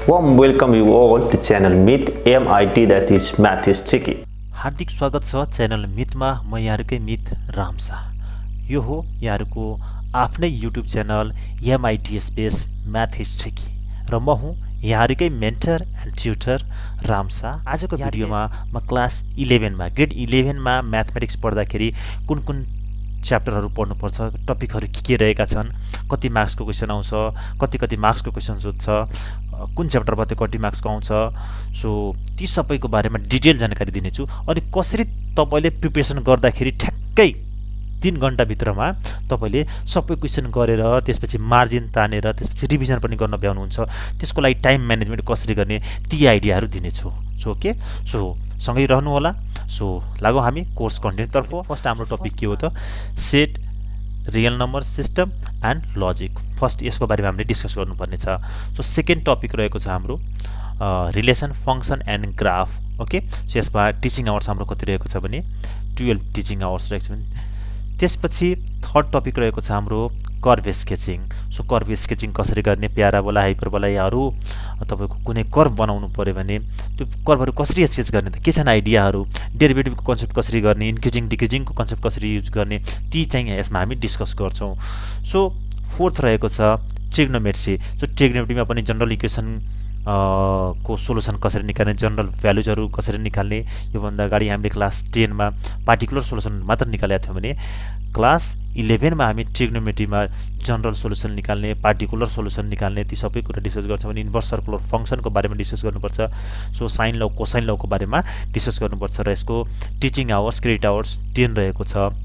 Warm welcome you all to channel Myth MIT, that is Math is Tricky. हार्दिक स्वागत छ channel मिथमा। म यहाँहरुकै myth Ramsa. यो हो यहाँहरुको आफ्नै YouTube channel MIT space math is tricky र म हुँ यहाँहरुकै मेन्टर एन्ड ट्युटर रामसा। आजको भिडियोमा म क्लास 11 मा ग्रेड 11 मा म्याथमेटिक्स पढ्दाखेरि कुन कुन च्याप्टरहरु पढ्नुपर्छ, टपिकहरु के रहेका छन्, कति मार्क्सको क्वेशन आउँछ, कति मार्क्सको क्वेशन सोध्छ, कुन च्याप्टरबाट कति मार्क्सको आउँछ, सो ती सबैको बारेमा डिटेल जानकारी दिनेछु। अनि कसरी तपाईले प्रिपरेसन गर्दाखेरि ठ्याक्कै 3 घण्टा भित्रमा तपाईले सबै क्वेशन गरेर त्यसपछि मार्जिन तानेर त्यसपछि रिभिजन पनि गर्न भ्याउनुहुन्छ, त्यसको लागि टाइम म्यानेजमेन्ट कसरी गर्ने ती आइडियाहरु दिनेछु। सो ओके, सो सँगै रहनु होला। सो लागौ हामी कोर्स कन्टेन्ट तर्फ। फर्स्ट हाम्रो टपिक के हो त, set, real number system and logic. First यसको बारेमा हामीले डिस्कस गर्नुपर्ने छ। सो सेकेन्ड टपिक रहेको छ हाम्रो relation, function and graph. Okay, so यसमा टिचिङ आवर्स हाम्रो कति रहेको छ भने 12 टिचिङ आवर्स रहेको छ भने। त्यसपछि थर्ड टपिक रहेको छ हाम्रो curve sketching. So curve sketching कसरी गर्ने, प्याराबोला, हाइपरबोला याहरू तपाईको कुनै कर्भ बनाउनु पर्यो भने त्यो कर्भहरु कसरी स्केच गर्ने त के छन् आइडियाहरु, डेरिभेटिभको कन्सेप्ट कसरी गर्ने, इन्क्रिजिङ डिक्रिजिङको कन्सेप्ट कसरी युज गर्ने, ती चाहिँ यसमा हामी डिस्कस गर्छौं। सो फोर्थ रहेको छ ट्रिग्नोमेट्री। सो ट्रिग्नोमेट्रीमा पनि जनरल इक्वेसन को सोलुसन कसरी निकाल्ने, जनरल भ्यालुजहरु कसरी निकाल्ने, यो भन्दा अगाडि हामीले क्लास 10 मा पार्टिकुलर सोलुसन मात्र निकालेका थियौं भने क्लास 11 मा हामी ट्रिग्नोमेट्रीमा जनरल सोलुसन निकाल्ने, पार्टिकुलर सोलुसन निकाल्ने ती सबै कुरा डिस्कस गर्छौं। भने इन्भर्स सर्कुलर फंक्सनको बारेमा डिस्कस गर्नुपर्छ। सो साइन ल, कोसाइन ल को बारेमा डिस्कस गर्नुपर्छ र यसको टिचिङ आवर्स, क्रेडिट आवर्स 10 रहेको छ।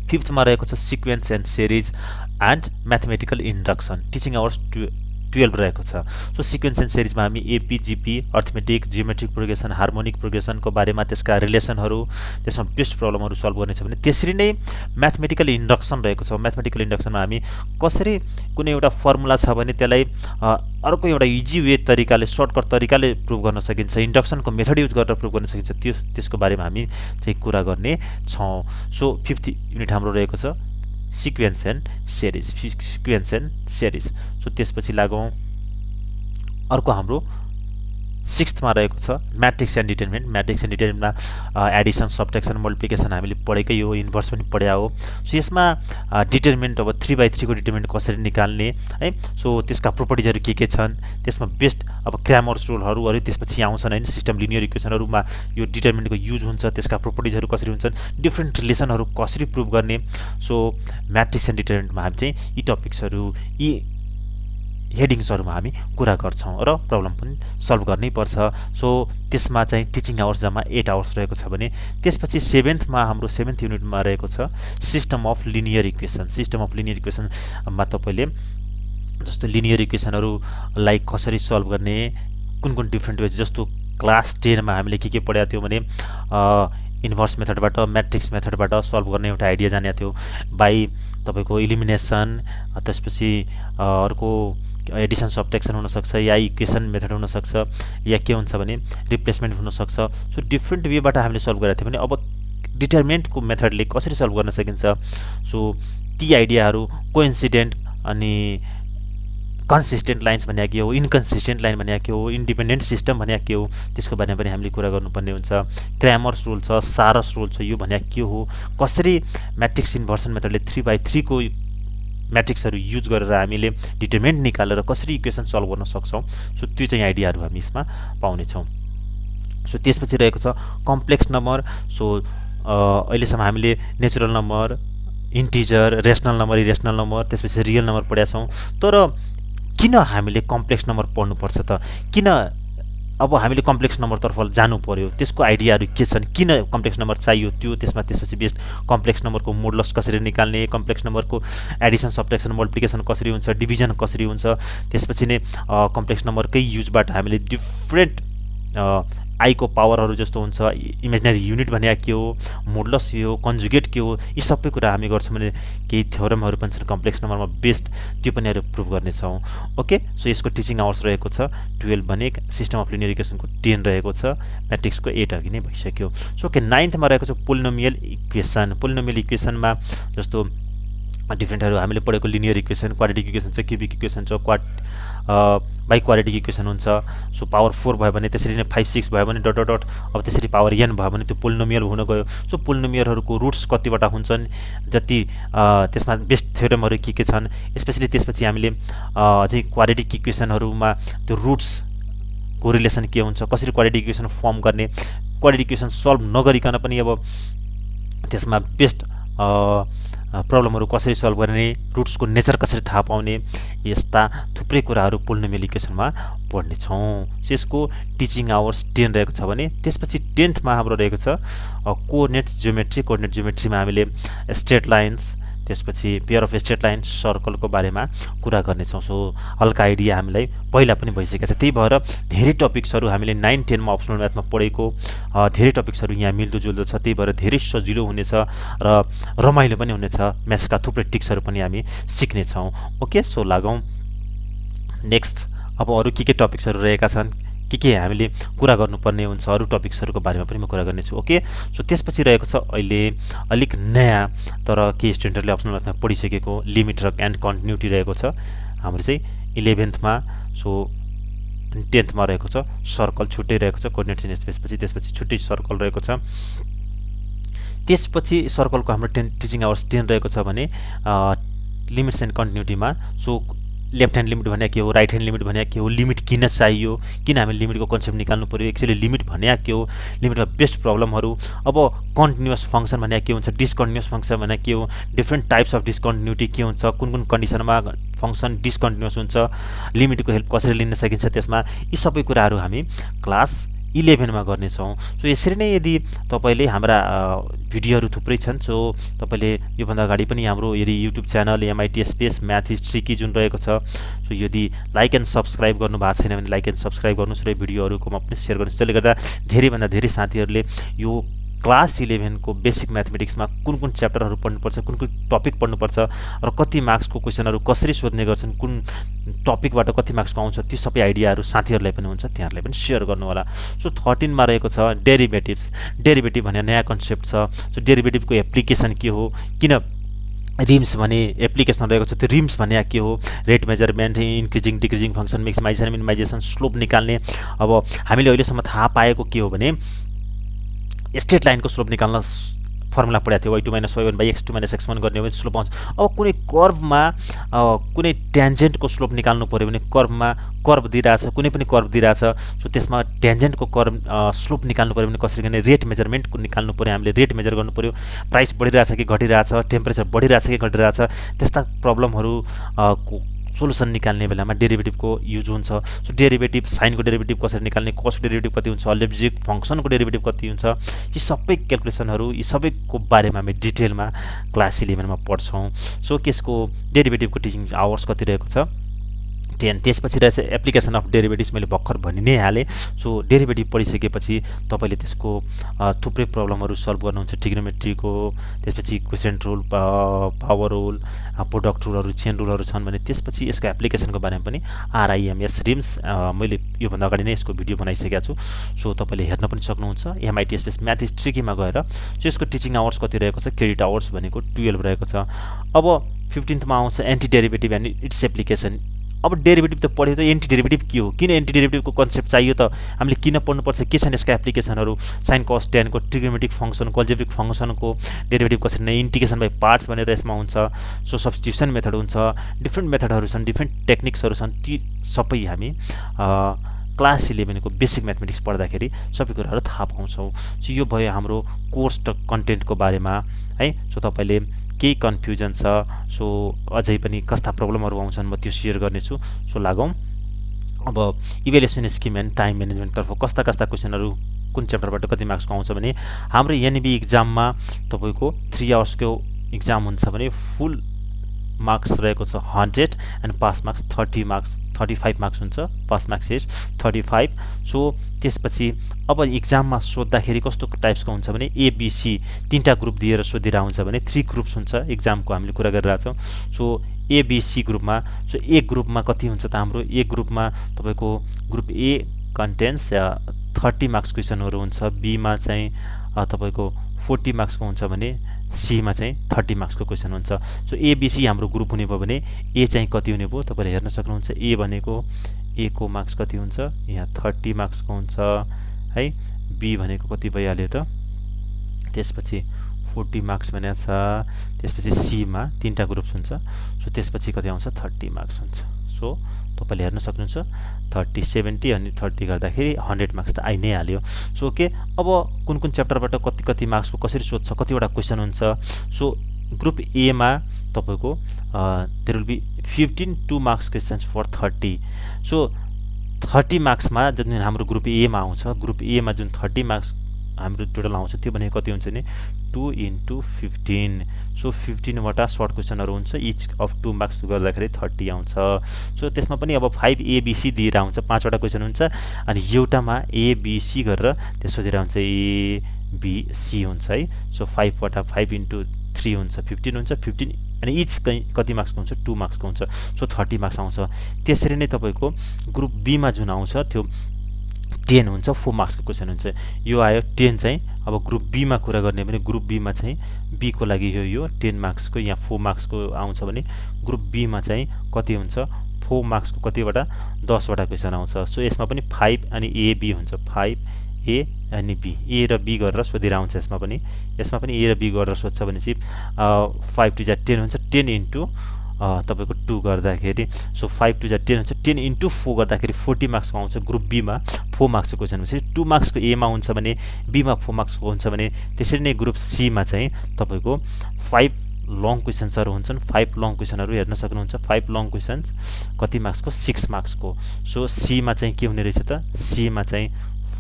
फिफ्थ मा रहेको छ sequence and series and mathematical induction, teaching hours 12 रहेको छ। सो सिक्वेन्स एन्ड सिरिजमा हामी AP, GP, arithmetic, geometric progression, harmonic प्रोग्रेसनको बारेमा, त्यसका रिलेसनहरु, त्यसमा बेस्ट प्रब्लमहरु सल्भ गर्ने छ भने त्यसरी नै म्याथमेटिकल इन्डक्सन रहेको छ। म्याथमेटिकल इन्डक्सनमा हामी कसरी कुनै एउटा फर्मुला छ भने त्यसलाई अर्को एउटा इजी वे तरिकाले, सर्टकट तरिकाले प्रुभ गर्न सकिन्छ, इन्डक्सनको मेथड युज गरेर प्रुभ गर्न सकिन्छ, त्यसको बारेमा हामी चाहिँ कुरा गर्ने छौं। सो फिफ्थ युनिट हाम्रो रहेको छ sequence and series, sequence and series. So त्यसपछि लागौं अर्को हाम्रो 6th मा रहेको छ matrix and determinant. Matrix and डिटरमिनेन्टमा एडिसन, सब्ट्र्याक्सन, मल्टिप्लिकेसन हामीले पढेकै हो, इन्भर्स पनि पढ्या हो। सो यसमा डिटरमिनेन्ट अब 3/3 को डिटरमिनेन्ट कसरी निकाल्ने है, सो त्यसका प्रोपर्टिजहरु के छन्, त्यसमा बेस्ट अब क्रामर्स रुलहरु अरु त्यसपछि आउँछन् हैन, सिस्टम लिनियर इक्वेसनहरुमा यो डिटरमिनेन्टको युज हुन्छ, त्यसका प्रोपर्टिजहरु कसरी हुन्छन्, डिफरेन्ट रिलेसनहरु कसरी प्रुभ गर्ने। सो म्याट्रिक्स एन्ड डिटरमिनेन्टमा हामी चाहिँ यी टपिक्सहरु, यी हेडिङ्सहरुमा हामी कुरा गर्छौं र प्रब्लम पनि सल्भ गर्नै पर्छ। सो त्यसमा चाहिँ टिचिङ आवर्स जम्मा 8 आवर्स रहेको छ भने त्यसपछि 7th मा हाम्रो 7th युनिटमा रहेको छ system of linear equation. System of linear इक्वेसनमा तपाईले जस्तो लिनियर इक्वेसनहरुलाई कसरी सल्भ गर्ने, कुन कुन डिफरेन्ट वे, जस्तो क्लास 10 मा हामीले के पढाएको थियौं भने इन्भर्स मेथडबाट, म्याट्रिक्स मेथडबाट सल्भ गर्ने एउटा आइडिया जानेको थियो, बाइ तपाईको इलिमिनेसन, त्यसपछि अर्को एडिसन, सब्ट्र्याक्सन हुन सक्छ, या इक्वेसन मेथड हुन सक्छ, या के हुन्छ भने रिप्लेसमेन्ट हुन सक्छ। सो डिफरेन्ट वेबाट हामीले सल्भ गरेका थियौं भने अब डिटरमिनेन्टको मेथडले कसरी सल्भ गर्न सकिन्छ। सो ती आइडियाहरु कोइन्सिडेन्ट अनि कन्सिस्टेन्ट लाइन्स भन्या के हो, इन्कन्सिस्टेन्ट लाइन भन्या के हो, इन्डिपेन्डेन्ट सिस्टम भन्या के हो, त्यसको बारेमा पनि हामीले कुरा गर्नुपर्ने हुन्छ। क्रामर्स रुल छ, सारस रुल छ, यो भन्या के हो, कसरी म्याट्रिक्स इन्भर्सन मेथडले 3/3 को म्याट्रिक्सहरु युज गरेर हामीले डिटरमिनेन्ट निकालेर कसरी इक्वेसन सल्भ गर्न सक्छौं। सो त्यो चाहिँ आइडियाहरु हामी यसमा पाउने छौं। सो त्यसपछि रहेको छ कम्प्लेक्स नम्बर। सो अहिलेसम्म हामीले natural number, integer, rational number, irrational number, त्यसपछि रियल नम्बर पढ्या छौं। तर किन हामीले कम्प्लेक्स नम्बर पढ्नु पर्छ त, किन अब हामीले कम्प्लेक्स नम्बर तर्फ जानु पर्यो, त्यसको आइडियाहरु के छन्, किन कम्प्लेक्स नम्बर चाहियो त्यो, त्यसपछि बेस्ट कम्प्लेक्स नम्बरको मोडुलस कसरी निकाल्ने, कम्प्लेक्स नम्बरको एडिसन, सब्ट्र्याक्सन, मल्टिप्लिकेसन कसरी हुन्छ, डिभिजन कसरी हुन्छ, त्यसपछि नै कम्प्लेक्स नम्बरकै युजबाट हामीले डिफरेन्ट आई को पावरहरु जस्तो हुन्छ, इमेजिनरी युनिट भन्या के हो, मोडुलस के हो, कन्जुगेट के हो, यी सबै कुरा हामी गर्छौं भने केही थ्योरमहरु पनि छन् कम्प्लेक्स नम्बरमा बेस्ड, त्यो पनि हामी प्रुभ गर्ने छौं। ओके, सो यसको टिचिङ आवर्स रहेको छ 12 भने सिस्टम अफ लिनियर इक्वेसनको 10 रहेको छ, म्याट्रिक्सको 8 अघि नै भइसक्यो। सो ओके, 9th मा रहेको छ पोलिनोमियल इक्वेसन। पोलिनोमियल इक्वेसनमा जस्तो डिफ्रेन्टहरू हामीले पढेको लिनियर इक्वेसन, क्वाड्रेटिक इक्वेसन छ, क्युबिक इक्वेसन छ, बाई क्वाड्रेटिक इक्वेसन हुन्छ। सो पावर 4 भयो भने त्यसरी नै 5 6 भयो भने डट डट डट अब त्यसरी पावर n भयो भने त्यो पोलिनोमियल हुन गयो। सो पोलिनोमियलहरूको रुट्स कतिवटा हुन्छन्, जति त्यसमा बेस्ट थ्योरमहरू के छन्, स्पेसली त्यसपछि हामीले अझै क्वाड्रेटिक इक्वेसनहरूमा त्यो रुट्सको रिलेसन के हुन्छ, कसरी क्वाड्रेटिक इक्वेसन फर्म गर्ने, क्वाड्रेटिक इक्वेसन सल्भ नगरिकन पनि अब त्यसमा बेस्ट प्रब्लमहरू कसरी सल्भ गर्ने, रुट्सको नेचर कसरी थाहा पाउने, यस्ता थुप्रै कुराहरू पोलिनोमियल इक्वेसनमा पढ्नेछौँ। यसको टिचिङ आवर्स 10 रहेको छ भने त्यसपछि 10th मा हाम्रो रहेको छ कोअर्डिनेट जियोमेट्री। कोअर्डिनेट जियोमेट्रीमा हामीले स्ट्रेट लाइन्स, त्यसपछि पेयर अफ स्ट्रेट लाइन, सर्कलको बारेमा कुरा गर्नेछौँ। सो हल्का आइडिया हामीलाई पहिला पनि भइसकेको छ। त्यही भएर धेरै टपिक्सहरू हामीले 9 10 मा अप्सनल म्याथमा पढेको धेरै टपिक्सहरू यहाँ मिल्दोजुल्दो छ। त्यही भएर धेरै सजिलो हुनेछ र रमाइलो पनि हुनेछ। म्याथ्सका थुप्रै टिक्सहरू पनि हामी सिक्नेछौँ। ओके, सो लागौँ नेक्स्ट। अब अरू के टपिक्सहरू रहेका छन्, के हामीले कुरा गर्नुपर्ने हुन्छ, अरू टपिक्सहरूको बारेमा पनि म कुरा गर्नेछु। ओके, सो त्यसपछि रहेको छ अहिले अलिक नयाँ तर के स्टुडेन्टहरूले अप्सनल म्याथमा पढिसकेको लिमिट र एन्ड कन्टिन्युटी रहेको छ हाम्रो चाहिँ 11th मा। सो 10th मा रहेको छ सर्कल, छुट्टै रहेको छ कोअर्डिनेट्स इन स्पेसपछि, त्यसपछि छुट्टै सर्कल रहेको छ। त्यसपछि सर्कलको हाम्रो टिचिङ आवर्स 10 रहेको छ भने लिमिट्स एन्ड कन्टिन्युटीमा सो लेफ्ट ह्यान्ड लिमिट भने के हो, राइट ह्यान्ड लिमिट भने के हो, लिमिट किन चाहियो, किन हामीले लिमिटको कन्सेप्ट निकाल्नु पर्यो, एक्चुअली लिमिट भने के हो, लिमिटमा बेस्ट प्रब्लमहरू, अब कन्टिन्युअस फङ्सन भने के हुन्छ, डिसकन्टिन्युअस फङ्सन भने के हो, डिफ्रेन्ट टाइप्स अफ डिसकन्टिन्युटी के हुन्छ, कुन कन्डिसनमा फङ्सन डिसकन्टिन्युअस हुन्छ, लिमिटको हेल्प कसरी लिन सकिन्छ त्यसमा, यी सबै कुराहरू हामी क्लास 11 मा गर्नेछौँ। सो यसरी नै यदि तपाईँले हाम्रा भिडियोहरू थुप्रै छन्, सो तपाईँले योभन्दा अगाडि पनि हाम्रो यदि YouTube channel MIT space math is tricky जुन रहेको छ, सो यदि लाइक एन्ड सब्सक्राइब गर्नु भएको छैन भने लाइक एन्ड सब्सक्राइब गर्नुहोस् र भिडियोहरूकोमा पनि सेयर गर्नुहोस्। त्यसले गर्दा धेरैभन्दा धेरै साथीहरूले यो क्लास 11 को बेसिक म्याथमेटिक्समा कुन च्याप्टरहरू पढ्नुपर्छ, कुन टपिक पढ्नुपर्छ र कति मार्क्सको क्वेसनहरू कसरी सोध्ने गर्छन्, कुन टपिकबाट कति मार्क्सको आउँछ, त्यो सबै आइडियाहरू साथीहरूलाई पनि हुन्छ, त्यहाँहरूलाई पनि सेयर गर्नु होला। सो 13 मा रहेको छ डेरिभेटिभ्स। डेरिभेटिभ भन्ने नयाँ कन्सेप्ट छ। सो डेरिभेटिभको एप्लिकेसन के हो, किन रिम्स भने एप्लिकेसन रहेको छ, त्यो रिम्स भने के हो, rate measurement, increasing decreasing function, maximisation minimisation, slope निकाल्ने। अब हामीले अहिलेसम्म थाहा पाएको के हो भने स्ट्रेट लाइनको स्लोप निकाल्न फर्मुला पढाएको थियो, y2 - y1 / x2 - x1 गर्ने हो भने स्लोप आउँछ। अब कुनै कर्भमा कुनै ट्यान्जेन्टको स्लोप निकाल्नु पऱ्यो भने कर्भ दिइरहेछ, कुनै पनि कर्भ दिइरहेछ, सो त्यसमा ट्यान्जेन्टको कर्भ स्लोप निकाल्नु पऱ्यो भने कसरी गर्ने, रेट मेजरमेन्टको निकाल्नु पऱ्यो, हामीले रेट मेजर गर्नु पऱ्यो, प्राइस बढिरहेछ कि घटिरहेछ, टेम्परेचर बढिरहेछ कि घटिरहेछ, त्यस्ता प्रब्लमहरू सोलुसन निकाल्ने बेलामा डेरिभेटिभको युज हुन्छ। सो डेरिभेटिभ, साइनको डेरिभेटिभ कसरी निकाल्ने, कसको डेरिभेटिभ कति हुन्छ, अल्जेब्रिक फङ्सनको डेरिभेटिभ कति हुन्छ, यी सबै क्यालकुलेसनहरू, यी सबैको बारेमा हामी डिटेलमा क्लास 11 मा पढ्छौँ। सो यसको डेरिभेटिभको टिचिङ आवर्स कति रहेको छ 10। त्यसपछि रहेछ एप्लिकेसन अफ डेरिभेटिभ्स, मैले भर्खर भनि नै हालेँ। सो डेरिभेटिभ पढिसकेपछि तपाईँले त्यसको थुप्रै प्रब्लमहरू सल्भ गर्नुहुन्छ, ट्रिग्नोमेट्रीको, त्यसपछि quotient rule, power rule, product रुलहरू, चेन रुलहरू छन् भने त्यसपछि यसको एप्लिकेसनको बारेमा पनि RIMS रिम्स मैले योभन्दा अगाडि नै यसको भिडियो बनाइसकेको छु। सो तपाईँले हेर्न पनि सक्नुहुन्छ MIT स्पेस म्याथ इज ट्रिकीमा गएर। सो यसको टिचिङ आवर्स कति रहेको छ, क्रेडिट आवर्स भनेको 12 रहेको छ। अब 15th मा आउँछ anti derivative and it's application. अब डेरिभेटिभ त पढ्यो, त एन्टी डेरिभेटिभ के हो, किन एन्टी डेरिभेटिभको कन्सेप्ट चाहियो त, हामीले किन पढ्नुपर्छ, के छन् यसका एप्लिकेसनहरू, साइन कस टेनको, ट्रिग्नोमेट्रिक फङ्सनको, अल्जेब्रिक फङ्सनको डेरिभेटिभ कसरी नै, इन्टिग्रेसन बाई पार्ट्स भनेर यसमा हुन्छ। सो सब्स्टिट्युसन मेथड हुन्छ, डिफ्रेन्ट मेथडहरू छन्, डिफ्रेन्ट टेक्निक्सहरू छन्, ती सबै हामी क्लास 11 को बेसिक म्याथमेटिक्स पढ्दाखेरि सबै कुराहरू थाहा पाउँछौँ। सो यो भयो हाम्रो कोर्स कन्टेन्टको बारेमा है। सो तपाईँले केही कन्फ्युजन छ, सो अझै पनि कस्ता प्रब्लमहरू आउँछन् म त्यो सेयर गर्नेछु। सो लागौँ अब इभ्यालुएसन स्किम एन्ड टाइम म्यानेजमेन्टतर्फ कस्ता क्वेसनहरू कुन च्याप्टरबाट कति मार्क्सको आउँछ भने हाम्रो NEB इक्जाममा तपाईँको 3 आवर्सको इक्जाम हुन्छ भने फुल मार्क्स रहेको छ 100 एन्ड पास मार्क्स 35 मार्क्स हुन्छ, पास मार्क्स इज 35। सो त्यसपछि अब इक्जाममा सोद्धाखेरि कस्तो टाइप्सको हुन्छ भने ABC 3टा ग्रुप दिएर सोधिरहेको हुन्छ भने 3 ग्रुप्स हुन्छ इक्जामको, हामीले कुरा गरिरहेछौँ। सो ABC ग्रुपमा, सो A ग्रुपमा कति हुन्छ त हाम्रो, A ग्रुपमा तपाईँको ग्रुप A कन्टेन्स 30 मार्क्स क्वेसनहरू हुन्छ, B मा चाहिँ तपाईँको 40 मार्क्सको हुन्छ भने सीमा चाहिँ 30 मार्क्सको क्वेसन हुन्छ। सो एबिसी हाम्रो ग्रुप हुने भयो भने ए चाहिँ कति हुने भयो तपाईँले हेर्न सक्नुहुन्छ। ए भनेको ए को मार्क्स कति हुन्छ, यहाँ 30 मार्क्सको हुन्छ है। बी भनेको कति भइहाल्यो त, त्यसपछि 40 मार्क्स भनेको छ। त्यसपछि सीमा 3टा ग्रुप्स हुन्छ। सो त्यसपछि कति आउँछ 30 मार्क्स हुन्छ। सो तपाईँले हेर्न सक्नुहुन्छ 30 70 अनि 30 गर्दाखेरि 100 मार्क्स त आइ नै हाल्यो। सो ओके, अब कुन कुन च्याप्टरबाट कति कति मार्क्सको कसरी सोध्छ, कतिवटा क्वेसन हुन्छ। सो ग्रुप एमा तपाईँको there will be 15 2 marks questions for 30। So 30 मार्क्समा जुन हाम्रो ग्रुप एमा आउँछ, ग्रुप एमा जुन 30 मार्क्स हाम्रो टोटल आउँछ त्यो भनेको कति हुन्छ भने 2 × 15। सो 15वटा सर्ट क्वेसनहरू हुन्छ, इच अफ 2 मार्क्स गर्दाखेरि 30 आउँछ। सो त्यसमा पनि अब 5 एबिसी दिएर आउँछ, 5वटा क्वेसन हुन्छ अनि एउटामा एबिसी गरेर त्यसो दिएर आउँछ एबिसी हुन्छ है। सो 5वटा 5 × 3 हुन्छ 15 हुन्छ। 15 अनि इच कति मार्क्सको हुन्छ 2 मार्क्सको हुन्छ। सो 30 मार्क्स आउँछ। त्यसरी नै तपाईँको ग्रुप बीमा जुन आउँछ त्यो 10 हुन्छ, 4 मार्क्सको क्वेसन हुन्छ। यो आयो 10 चाहिँ। अब ग्रुप बीमा कुरा गर्ने भने ग्रुप बीमा चाहिँ बीको लागि यो 10 मार्क्सको, यहाँ 4 मार्क्सको आउँछ भने ग्रुप बीमा चाहिँ कति हुन्छ 4 मार्क्सको कतिवटा 10वटा क्वेसन आउँछ। सो यसमा पनि 5 अनि ए बी हुन्छ, 5 ए अनि बी, ए र बी गरेर सोधेर आउँछ। यसमा पनि ए र बी गरेर सोध्छ भनेपछि 5 2 जा 10 हुन्छ, 10 × तपाईँको 2 गर्दाखेरि सो 5 2 जा 10 हुन्छ, 10 × 4 गर्दाखेरि 40 मार्क्सको आउँछ। ग्रुप बीमा 4 मार्क्सको क्वेसन हुन्छ, 2 मार्क्सको एमा हुन्छ भने बीमा 4 मार्क्सको हुन्छ भने त्यसरी नै ग्रुप सीमा चाहिँ तपाईँको 5 लङ क्वेसन्सहरू हुन्छन्। 5 लङ क्वेसनहरू हेर्न सक्नुहुन्छ। 5 लङ क्वेसन्स कति मार्क्सको 6 मार्क्सको। सो सीमा चाहिँ के हुने रहेछ त, सीमा चाहिँ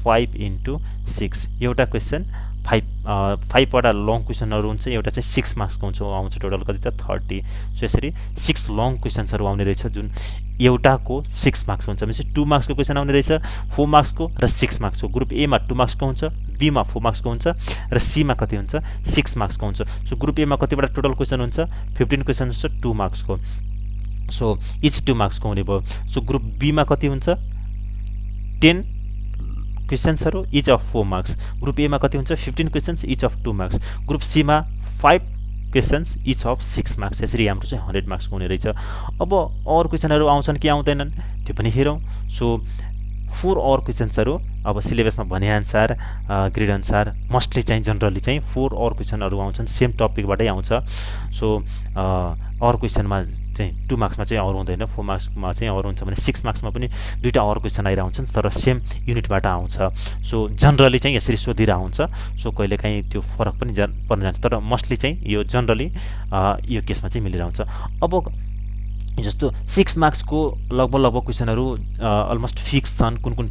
5 × 6 एउटा क्वेसन 5वटा लङ क्वेसनहरू हुन्छ, एउटा चाहिँ 6 मार्क्सको हुन्छ, आउँछ टोटल कति त 30। सो यसरी 6 लङ क्वेसन्सहरू आउने रहेछ जुन एउटाको 6 मार्क्स हुन्छ भनेपछि 2 मार्क्सको क्वेसन आउने रहेछ, 4 मार्क्सको र 6 मार्क्सको। ग्रुप एमा 2 मार्क्सको हुन्छ, बीमा 4 मार्क्सको हुन्छ र सीमा कति हुन्छ 6 मार्क्सको हुन्छ। सो ग्रुप एमा कतिवटा टोटल क्वेसन हुन्छ 15 क्वेसन हुन्छ 2 मार्क्सको। सो इच 2 मार्क्सको हुने भयो। सो ग्रुप बीमा कति हुन्छ 10 क्वेसन्सहरू इच अफ 4 मार्क्स। ग्रुप एमा कति हुन्छ 15 questions each of 2 marks. Group Seema 5 questions each of 6 marks. यसरी हाम्रो चाहिँ 100 मार्क्सको हुने रहेछ। अब अरू क्वेसनहरू आउँछन् कि आउँदैनन् त्यो पनि हेरौँ। सो 4 अरू क्वेसन्सहरू अब सिलेबसमा भनेअनुसार ग्रेड अनुसार मोस्टली चाहिँ जनरली चाहिँ 4 अरू क्वेसनहरू आउँछन्, सेम टपिकबाटै आउँछ। सो अरू क्वेसनमा चाहिँ 2 मार्क्समा चाहिँ अरू हुँदैन, 4 मार्क्समा चाहिँ अरू हुन्छ भने 6 मार्क्समा पनि 2टा अरू क्वेसन आइरहेको हुन्छन् तर सेम युनिटबाट आउँछ। सो जनरली चाहिँ यसरी सोधिएर आउँछ। सो कहिलेकाहीँ त्यो फरक पनि पर्न जान्छ तर मोस्टली चाहिँ यो जनरली यो केसमा चाहिँ मिलेर आउँछ। अब जस्तो 6 मार्क्सको लगभग क्वेसनहरू अलमोस्ट फिक्स छन् कुन कुन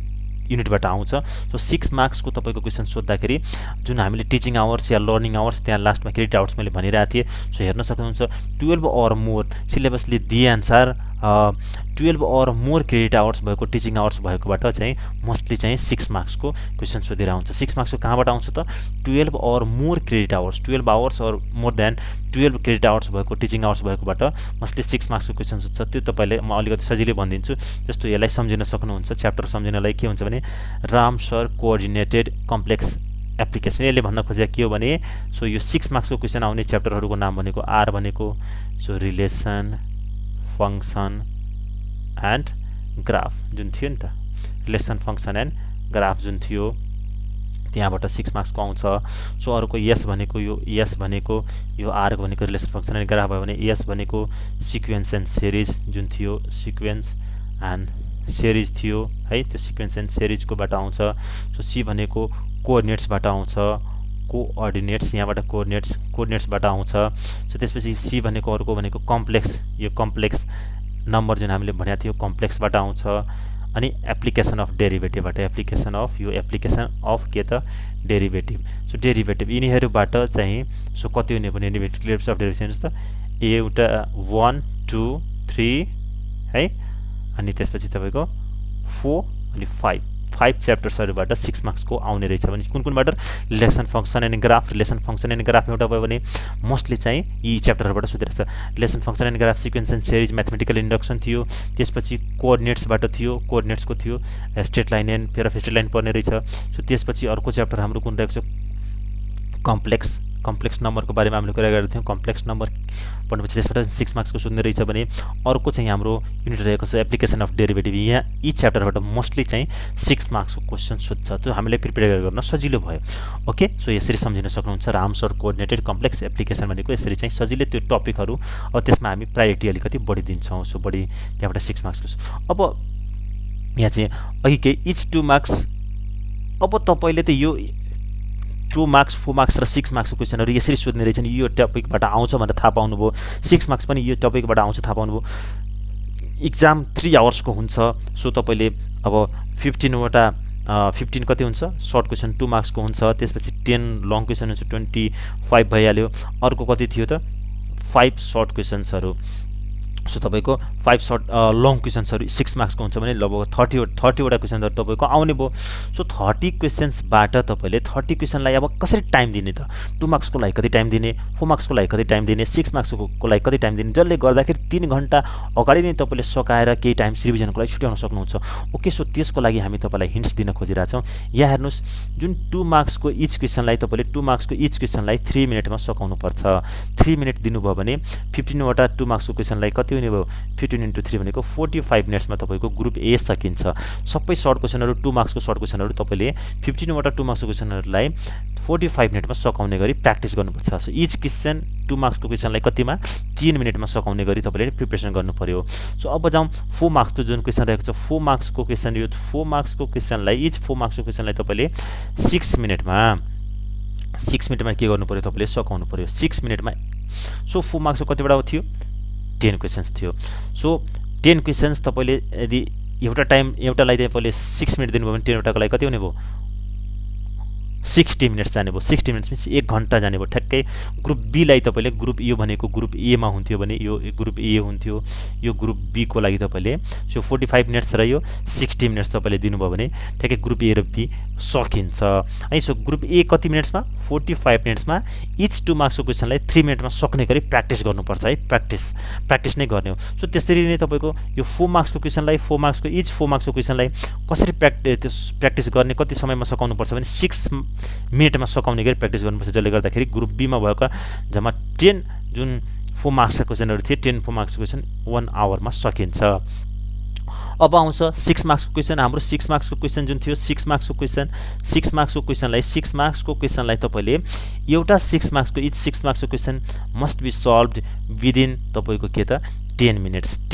युनिटबाट आउँछ। सो 6 मार्क्सको तपाईँको क्वेसन सोद्धाखेरि जुन हामीले टिचिङ आवर्स या लर्निङ आवर्स त्यहाँ लास्टमा क्रेडिट आवर्स मैले भनिरहेको थिएँ। सो हेर्न सक्नुहुन्छ 12 or मोर सिलेबसले दिएअनुसार 12 or मोर क्रेडिट आवर्स भएको टिचिङ आवर्स भएकोबाट चाहिँ मोस्टली चाहिँ 6 मार्क्सको क्वेसन सोधेर आउँछ। 6 मार्क्सको कहाँबाट आउँछ त 12 or more credit hours, 12 hours और मोर देन 12 क्रेडिट आवर्स भएको टिचिङ आवर्स भएकोबाट मोस्टली 6 मार्क्सको क्वेसन सोध्छ। त्यो तपाईँले म अलिकति सजिलै भनिदिन्छु। जस्तो यसलाई सम्झिन सक्नुहुन्छ। च्याप्टर सम्झिनलाई के हुन्छ भने रामसर कोअर्डिनेटेड कम्प्लेक्स एप्लिकेसन। यसले भन्न खोजेको के हो भने सो यो 6 मार्क्सको क्वेसन आउने च्याप्टरहरूको नाम भनेको आर भनेको so relation, function and graph जुन थियो नि त, रिलेसन फङ्सन एन्ड ग्राफ जुन थियो त्यहाँबाट 6 मार्क्सको आउँछ। सो अर्को यस भनेको यो यस भनेको यो आर भनेको रिलेसन फङ्सन एन्ड ग्राफ भयो भने यस भनेको सिक्वेन्स एन्ड सिरिज जुन थियो, सिक्वेन्स एन्ड सिरिज थियो है, त्यो सिक्वेन्स एन्ड सिरिजकोबाट आउँछ। सो सी भनेको कोअर्डिनेट्सबाट आउँछ, कोअर्डिनेट्स यहाँबाट कोअर्डिनेट्सबाट आउँछ। सो त्यसपछि सी भनेको अर्को भनेको कम्प्लेक्स, यो कम्प्लेक्स नम्बर जुन हामीले भनेको थियो कम्प्लेक्सबाट आउँछ। अनि एप्लिकेसन अफ डेरिभेटिभबाट एप्लिकेसन अफ के त डेरिभेटिभ। सो डेरिभेटिभ यिनीहरूबाट चाहिँ सो कति हुने भने डेरिभेटिभ्स अफ डेरिभेटिभ त एउटा 1 2 3 है, अनि त्यसपछि तपाईँको 4 अनि 5 च्याप्टर्सहरूबाट 6 मार्क्सको आउने रहेछ भने कुन कुनबाट relation function and graph. Relation function and graph एउटा भयो भने मोस्टली चाहिँ यी च्याप्टरहरूबाट सोधिरहेछ। Relation function and graph, sequence and series, mathematical induction थियो। त्यसपछि कोअर्डिनेट्सबाट थियो, कोअर्डिनेट्सको थियो straight line and pair of straight line पर्ने रहेछ। सो त्यसपछि अर्को च्याप्टर हाम्रो कुन रहेको छ कम्प्लेक्स कम्प्लेक्स नम्बरको बारेमा हामीले कुरा गरेका थियौँ। कम्प्लेक्स नम्बर पढ्नुपर्छ, त्यसबाट 6 मार्क्सको सोध्ने रहेछ भने अर्को चाहिँ हाम्रो युनिट रहेको छ एप्लिकेसन अफ डेरिभेटिभ। यहाँ यी च्याप्टरबाट मोस्टली चाहिँ 6 मार्क्सको क्वेसन सोध्छ, त्यो हामीले प्रिपेयर गर्न सजिलो भयो। ओके, सो यसरी सम्झिन सक्नुहुन्छ। राम्सर कोअर्डिनेटेड कम्प्लेक्स एप्लिकेसन भनेको यसरी चाहिँ सजिलै त्यो टपिकहरू, अब त्यसमा हामी प्रायोरिटी अलिकति बढी दिन्छौँ, सो बढी त्यहाँबाट 6 मार्क्सको। अब यहाँ चाहिँ अघि के इच 2 मार्क्स, अब तपाईँले त यो 2 मार्क्स 4 मार्क्स र 6 मार्क्सको क्वेसनहरू यसरी सोध्ने रहेछन्, यो टपिकबाट आउँछ भनेर थाहा पाउनुभयो। 6 मार्क्स पनि यो टपिकबाट आउँछ थाहा पाउनुभयो। इक्जाम 3 आवर्सको हुन्छ, सो तपाईँले अब 15 कति हुन्छ सर्ट क्वेसन 2 मार्क्सको हुन्छ, त्यसपछि 10 लङ क्वेसन हुन्छ 25 भइहाल्यो। अर्को कति थियो त 5 सर्ट क्वेसन्सहरू, सो तपाईँको 5 सर्ट लङ क्वेसन्सहरू 6 मार्क्सको हुन्छ भने लगभग 30वटा क्वेसनहरू तपाईँको आउने भयो। सो 30 क्वेसन्सबाट तपाईँले 30 क्वेसनलाई अब कसरी टाइम दिने त, 2 मार्क्सको लागि कति टाइम दिने, 4 मार्क्सको लागि कति टाइम दिने, 6 मार्क्सको लागि कति टाइम दिने, जसले गर्दाखेरि 3 घन्टा अगाडि नै तपाईँले सकाएर केही टाइम रिभिजनको लागि छुट्याउन सक्नुहुन्छ। ओके, सो त्यसको लागि हामी तपाईँलाई हिन्ट्स दिन खोजिरहेछौँ। यहाँ हेर्नुहोस्, जुन 2 मार्क्सको इच क्वेसनलाई तपाईँले 2 मार्क्सको इच क्वेसनलाई 3 मिनटमा सकाउनुपर्छ। 3 मिनट दिनुभयो भने 15वटा 2 मार्क्सको क्वेसनलाई कति हुने भयो, 15 × 3 भनेको 45 मिनट्समा तपाईँको ग्रुप ए सकिन्छ। सबै सर्ट क्वेसनहरू 2 मार्क्सको सर्ट क्वेसनहरू तपाईँले 15वटा 2 मार्क्सको क्वेसनहरूलाई 45 मिनटमा सकाउने गरी प्र्याक्टिस गर्नुपर्छ। सो इच क्वेसन 2 मार्क्सको क्वेसनलाई कतिमा 3 मिनटमा सकाउने गरी तपाईँले प्रिपरेसन गर्नु पर्यो। सो अब जाउँ 4 मार्क्सको जुन क्वेसन रहेको छ, 4 मार्क्सको क्वेसन, यो 4 मार्क्सको क्वेसनलाई इच 4 मार्क्सको क्वेसनलाई तपाईँले 6 मिनटमा के गर्नु पर्यो, तपाईँले सकाउनु पर्यो 6 मिनटमा। सो 4 मार्क्सको कतिवटा थियो, 10 क्वेसन्स थियो। सो 10 क्वेसन्स तपाईँले यदि एउटालाई तपाईँले 6 मिनट दिनुभयो भने 10वटाको लागि कति हुने भयो, 60 मिनट्स जाने भयो। 60 मिनट्स मिन्स 1 घन्टा जाने भयो ठ्याक्कै। ग्रुप बीलाई तपाईँले, ग्रुप यो भनेको ग्रुप एमा हुन्थ्यो भने यो ग्रुप ए हुन्थ्यो, यो ग्रुप बीको लागि तपाईँले सो 45 मिनट्स र यो 60 मिनट्स तपाईँले दिनुभयो भने ठ्याक्कै ग्रुप ए र बी सकिन्छ है। सो ग्रुप ए कति मिनट्समा, 45 मिनट्समा इच 2 मार्क्सको क्वेसनलाई 3 मिनटमा सक्ने गरी प्र्याक्टिस गर्नुपर्छ है। प्र्याक्टिस नै गर्ने हो। सो त्यसरी नै तपाईँको यो 4 मार्क्सको क्वेसनलाई 4 मार्क्सको इच 4 मार्क्सको क्वेसनलाई कसरी प्र्याक्टिस गर्ने, कति समयमा सकाउनुपर्छ भने 6 मिनटमा सकाउने गरी प्र्याक्टिस गर्नुपर्छ, जसले गर्दाखेरि ग्रुप बीमा भएका जम्मा 10 जुन 4 मार्क्सका क्वेसनहरू थिए 10 4 मार्क्सको क्वेसन 1 आवरमा सकिन्छ। अब आउँछ 6 मार्क्सको क्वेसन। हाम्रो 6 मार्क्सको क्वेसन जुन थियो 6 मार्क्सको क्वेसनलाई 6 मार्क्सको क्वेसनलाई तपाईँले एउटा 6 मार्क्सको इच 6 मार्क्सको question must be solved within तपाईँको के त 9 मिनट्समा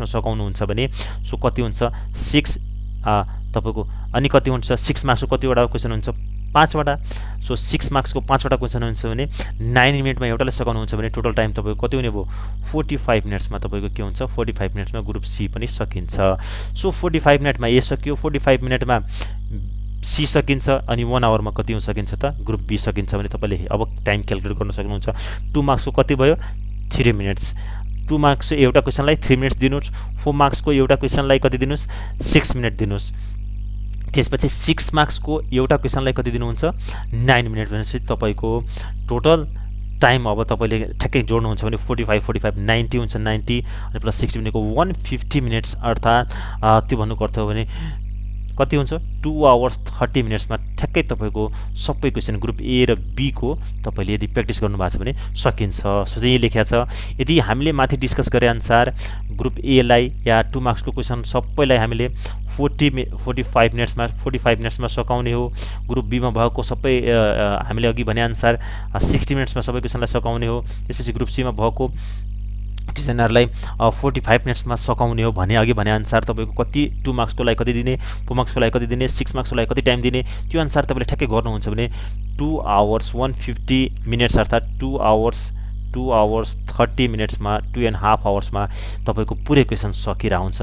सकाउनुहुन्छ भने सो कति हुन्छ 6 तपाईँको अनि कति हुन्छ 6 मार्क्सको कतिवटा क्वेसन हुन्छ 5वटा। सो 6 मार्क्सको 5वटा क्वेसन हुन्छ भने 9 मिनटमा एउटाले सकाउनुहुन्छ भने टोटल टाइम तपाईँको कति हुने भयो 45 मिनट्समा तपाईँको के हुन्छ 45 मिनट्समा ग्रुप सी पनि सकिन्छ। सो 45 मिनटमा ए सक्यो, 45 मिनटमा सी सकिन्छ अनि 1 आवरमा कति सकिन्छ त ग्रुप बी सकिन्छ भने तपाईँले अब टाइम क्यालकुलेट गर्न सक्नुहुन्छ। 2 मार्क्सको कति भयो 3 मिनट्स। 2 मार्क्सको एउटा क्वेसनलाई 3 मिनट्स दिनुहोस्, 4 मार्क्सको एउटा क्वेसनलाई कति दिनुहोस् 6 मिनट दिनुहोस्। त्यसपछि 6 मार्क्सको एउटा क्वेसनलाई कति दिनुहुन्छ 9 मिनट भनेपछि तपाईँको टोटल टाइम अब तपाईँले ठ्याक्कै जोड्नुहुन्छ भने 45 90 हुन्छ। 90 अनि प्लस 60 भनेको 150 मिनट्स, अर्थात् त्यो भन्नुको अर्थ हो भने कति हुन्छ 2 आवर्स 30 मिनट्समा ठ्याक्कै तपाईँको सबै क्वेसन ग्रुप ए र बी को तपाईँले यदि प्र्याक्टिस गर्नुभएको छ भने सकिन्छ। सो यही लेखेको छ। यदि हामीले माथि डिस्कस गरे अनुसार ग्रुप ए लाई या 2 मार्क्सको क्वेसन सबैलाई हामीले 45 मिनट्समा सकाउने हो। ग्रुप बीमा भएको सबै हामीले अघि भने अनुसार 60 मिनट्समा सबै क्वेसनलाई सकाउने हो। त्यसपछि ग्रुप सीमा भएको क्वेसनहरूलाई 45 मिनट्समा सकाउने हो भने अघि भने अनुसार तपाईँको कति 2 मार्क्सको लागि कति दिने, 4 मार्क्सको लागि कति दिने, 6 मार्क्सको लागि कति टाइम दिने, त्यो अनुसार तपाईँले ठ्याक्कै गर्नुहुन्छ भने 2 आवर्स 150 मिनट्स अर्थात् 2 आवर्स 30 मिनट्समा 2.5 आवर्समा तपाईँको पुरै क्वेसन सकिएर हुन्छ।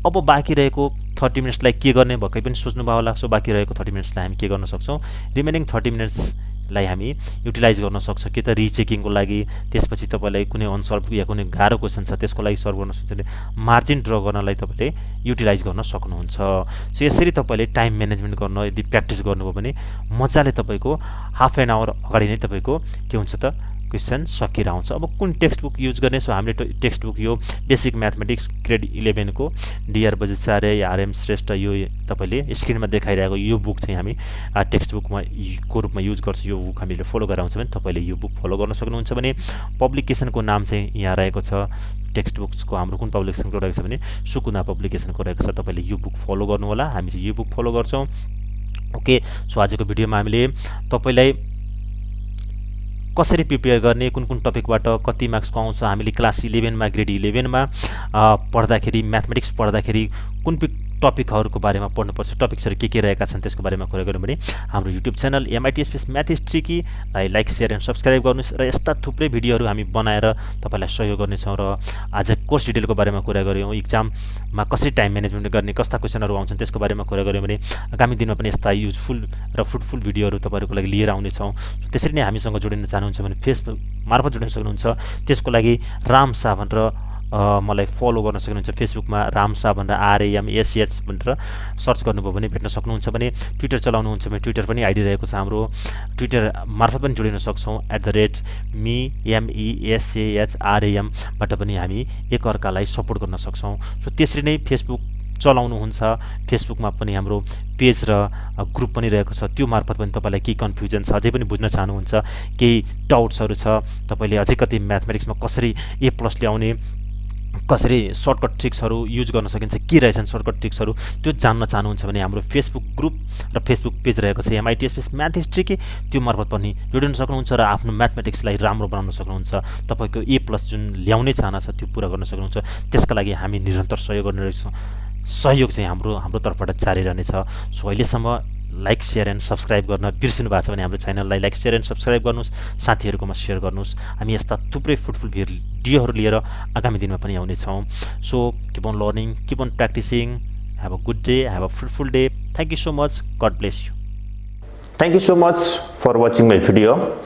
अब बाँकी रहेको 30 मिनट्सलाई के गर्ने भएकै पनि सोच्नुभयो होला। सो बाँकी रहेको 30 मिनट्सलाई हामी के गर्न सक्छौँ, रिमेनिङ 30 मिनट्सलाई हामी युटिलाइज गर्न सक्छौँ कि त रिचेकिङको लागि, त्यसपछि तपाईँलाई कुनै अनसल्भ या कुनै गाह्रो क्वेसन छ त्यसको लागि सल्भ गर्न सक्छ भने मार्जिन ड्र गर्नलाई तपाईँले युटिलाइज गर्न सक्नुहुन्छ। सो यसरी तपाईँले टाइम म्यानेजमेन्ट गर्न यदि प्र्याक्टिस गर्नुभयो भने मजाले तपाईँको हाफ एन आवर अगाडि नै तपाईँको के हुन्छ त क्वेसन सकिएर आउँछ। अब कुन टेक्स्ट बुक युज गर्ने? सो हामीले टेक्स्ट बुक यो बेसिक म्याथमेटिक्स ग्रेड 11 को डिआर बजाचार्य आरएम श्रेष्ठ यो तपाईँले स्क्रिनमा देखाइरहेको यो बुक चाहिँ हामी टेक्स्ट बुकमा को रूपमा युज गर्छ। यो बुक हामीले फलो गरेर आउँछ भने तपाईँले यो बुक फलो गर्न सक्नुहुन्छ। भने पब्लिकेसनको नाम चाहिँ यहाँ रहेको छ। टेक्स्ट बुक्सको हाम्रो कुन पब्लिकेसनको रहेको छ भने सुकुना पब्लिकेसनको रहेको छ। तपाईँले यो बुक फलो गर्नु होला। हामी चाहिँ यो बुक फलो गर्छौँ। ओके, सो आजको भिडियोमा हामीले तपाईँलाई कसरी प्रिपेयर गर्ने, कुन कुन टपिकबाट कति मार्क्सको आउँछ, हामीले क्लास 11मा ग्रेड 11मा पढ्दाखेरि म्याथमेटिक्स पढ्दाखेरि कुन टपिकहरूको बारेमा पढ्नुपर्छ, टपिक्सहरू के रहेका छन् त्यसको बारेमा कुरा गऱ्यौँ भने हाम्रो YouTube channel MIT space math is ट्रिकीलाई लाइक सेयर एन्ड सब्सक्राइब गर्नुहोस् र यस्ता थुप्रै भिडियोहरू हामी बनाएर तपाईँलाई सहयोग गर्नेछौँ। र आज कोर्स डिटेलको बारेमा कुरा गऱ्यौँ, इक्जाममा कसरी टाइम म्यानेजमेन्ट गर्ने, कस्ता क्वेसनहरू आउँछन् त्यसको बारेमा कुरा गऱ्यौँ भने आगामी दिनमा पनि यस्ता युजफुल र फ्रुटफुल भिडियोहरू तपाईँहरूको लागि लिएर आउनेछौँ। त्यसरी नै हामीसँग जोडिन चाहनुहुन्छ भने फेसबुक मार्फत जोडिन सक्नुहुन्छ। त्यसको लागि राम शाह भनेर मलाई फलो गर्न सक्नुहुन्छ। फेसबुकमा राम शाह भनेर RAMSH भनेर सर्च गर्नुभयो भने भेट्न सक्नुहुन्छ। भने ट्विटर चलाउनुहुन्छ भने ट्विटर पनि आइडी रहेको छ हाम्रो, ट्विटर मार्फत पनि जोडिन सक्छौँ। @MESAHRAM बाट पनि हामी एकअर्कालाई सपोर्ट गर्न सक्छौँ। सो त्यसरी नै फेसबुक चलाउनुहुन्छ, फेसबुकमा पनि हाम्रो पेज र ग्रुप पनि रहेको छ। त्यो मार्फत पनि तपाईँलाई केही कन्फ्युजन छ, अझै पनि बुझ्न चाहनुहुन्छ, केही डाउट्सहरू छ, तपाईँले अझै कति म्याथमेटिक्समा कसरी A+ ल्याउने, कसरी सर्टकट ट्रिक्सहरू युज गर्न सकिन्छ, के रहेछन् सर्टकट ट्रिक्सहरू, त्यो जान्न चाहनुहुन्छ भने हाम्रो फेसबुक ग्रुप र फेसबुक पेज रहेको छ MIT space math is tricky. त्यो मार्फत पनि जोडिन सक्नुहुन्छ र आफ्नो म्याथमेटिक्सलाई राम्रो बनाउन सक्नुहुन्छ। तपाईँको A+ जुन ल्याउने चाहना छ त्यो पुरा गर्न सक्नुहुन्छ। त्यसका लागि हामी निरन्तर सहयोग गर्ने रहेछौँ। सहयोग चाहिँ हाम्रो तर्फबाट जारी रहनेछ। सो अहिलेसम्म लाइक सेयर एन्ड सब्सक्राइब गर्न बिर्सिनु भएको छ भने हाम्रो च्यानललाई लाइक सेयर एन्ड सब्सक्राइब गर्नुहोस्, साथीहरूकोमा सेयर गर्नुहोस्। हामी यस्ता थुप्रै फ्रुटफुल भिडियोहरू लिएर आगामी दिनमा पनि आउनेछौँ। So keep on learning, keep on practicing. Have a good day, have a fruitful day. Thank you so much. God bless you. Thank you so much for watching my video.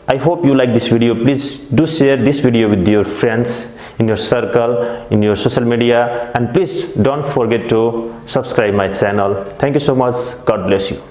I hope you like this video. Please do share this video with your friends, in your circle, in your social media, and please don't forget to subscribe my channel. Thank you so much. God bless you.